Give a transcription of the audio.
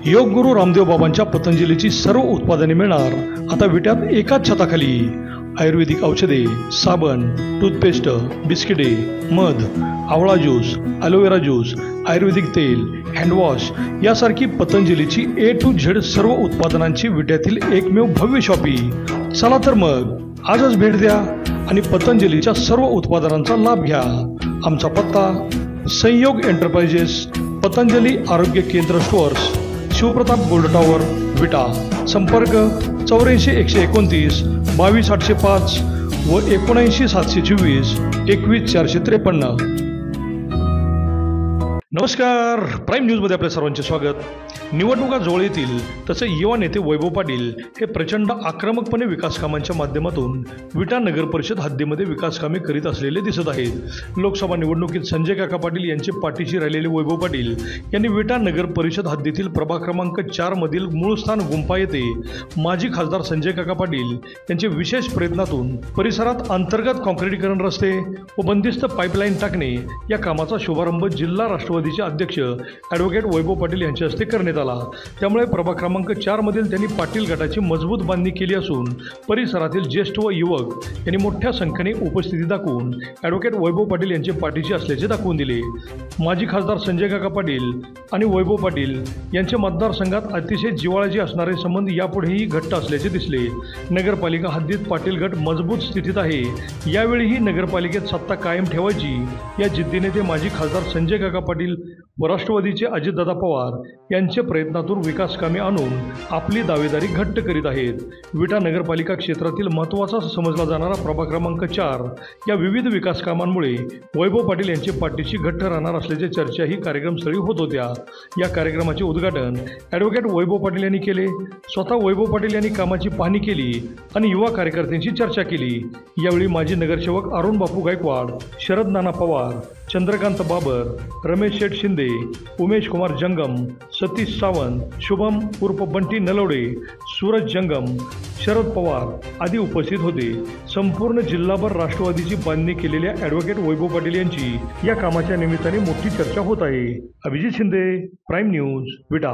योग गुरु रामदेव बाबांच्या पतंजलीची सर्व उत्पादने मिळणार आता विट्यात एकाच छताखाली। आयुर्वेदिक औषधे, साबण, टूथपेस्ट, बिस्किटे, मध, आवळा ज्यूस, ॲलोवेरा ज्यूस, आयुर्वेदिक तेल, हँडवॉश यासारखी पतंजलीची A to Z सर्व उत्पादनांची विट्यातील एकमेव भव्य शॉपी। चला तर मग आजच भेट द्या आणि पतंजलीच्या सर्व उत्पादनांचा लाभ घ्या। आमचा पत्ता संयोग एंटरप्राइजेस, पतंजली आरोग्य केंद्र स्टोअर्स, शिवप्रताप गोल्ड टॉवर, विटा। संपर्क 84 129 22 805 व 79 724 21 453। नमस्कार, प्राईम न्यूजमध्ये आपल्या सर्वांचे स्वागत। निवडणुका जवळ येतील तसे युवा नेते वैभव पाटील हे प्रचंड आक्रमकपणे विकास कामांच्या माध्यमातून विटा नगर परिषद हद्दीमध्ये विकास कामे करीत असलेले दिसत आहेत। लोकसभा निवडणुकीत संजय काका पाटील यांचे पाठीशी राहिलेले वैभव पाटील यांनी विटा नगर परिषद हद्दीतील प्रभाग क्रमांक 4 मधील मूळ स्थान गुंपा येथे माजी खासदार संजय काका पाटील यांचे विशेष प्रयत्नातून परिसरात अंतर्गत काँक्रिटीकरण रस्ते व बंदिस्त पाईपलाईन टाकणे या कामाचा शुभारंभ जिल्हा राष्ट्रवादीचे अध्यक्ष ॲडव्होकेट वैभव पाटील यांच्या हस्ते करण्यात आला। त्यामुळे प्रभाग क्रमांक 4 मधील त्यांनी पाटील गटाची मजबूत बांधणी केली असून परिसरातील ज्येष्ठ व युवक यांनी मोठ्या संख्येने उपस्थिती दाखवून ॲडव्होकेट वैभव पाटील यांचे पाठीशी असल्याचे दाखवून दिले। माजी खासदार संजय काका पाटील आणि वैभव पाटील यांचे मतदारसंघात अतिशय जिव्हाळ्याचे असणारे संबंध यापुढेही घट्ट असल्याचे दिसले। नगरपालिका हद्दीत पाटील गट मजबूत स्थितीत आहे। यावेळीही नगरपालिकेत सत्ता कायम ठेवायची या जिद्दीने ते माजी खासदार संजय काका पाटील व राष्ट्रवादीचे अजितदादा पवार यांच्या प्रयत्नातून विकास कामे आणून आपली दावेदारी घट्ट करीत आहेत। विटा नगरपालिका क्षेत्रातील महत्त्वाचा समजला जाणारा प्रभाग क्रमांक 4 या विविध विकास कामांमुळे वैभव पाटील यांचे पाठीशी घट्ट राहणार असल्याच्या चर्चाही कार्यक्रमस्थळी होत होत्या। या कार्यक्रमाचे उद्घाटन ॲडव्होकेट वैभव पाटील यांनी केले। स्वतः वैभव पाटील यांनी कामाची पाहणी केली आणि युवा कार्यकर्त्यांशी चर्चा केली। यावेळी माजी नगरसेवक अरुण बापू गायकवाड, शरद नाना पवार, चंद्रकांत बाबर, रमेश शेठ शिंदे, उमेश कुमार जंगम, सतीश सावंत, शुभम उर्फ बंटी नलवडे, सूरज जंगम, शरद पवार आदी उपस्थित होते। संपूर्ण जिल्हाभर राष्ट्रवादीची बांधणी केलेल्या ॲडव्होकेट वैभव पाटील यांची या कामाच्या निमित्ताने मोठी चर्चा होत आहे। अभिजित शिंदे, प्राईम न्यूज, विटा।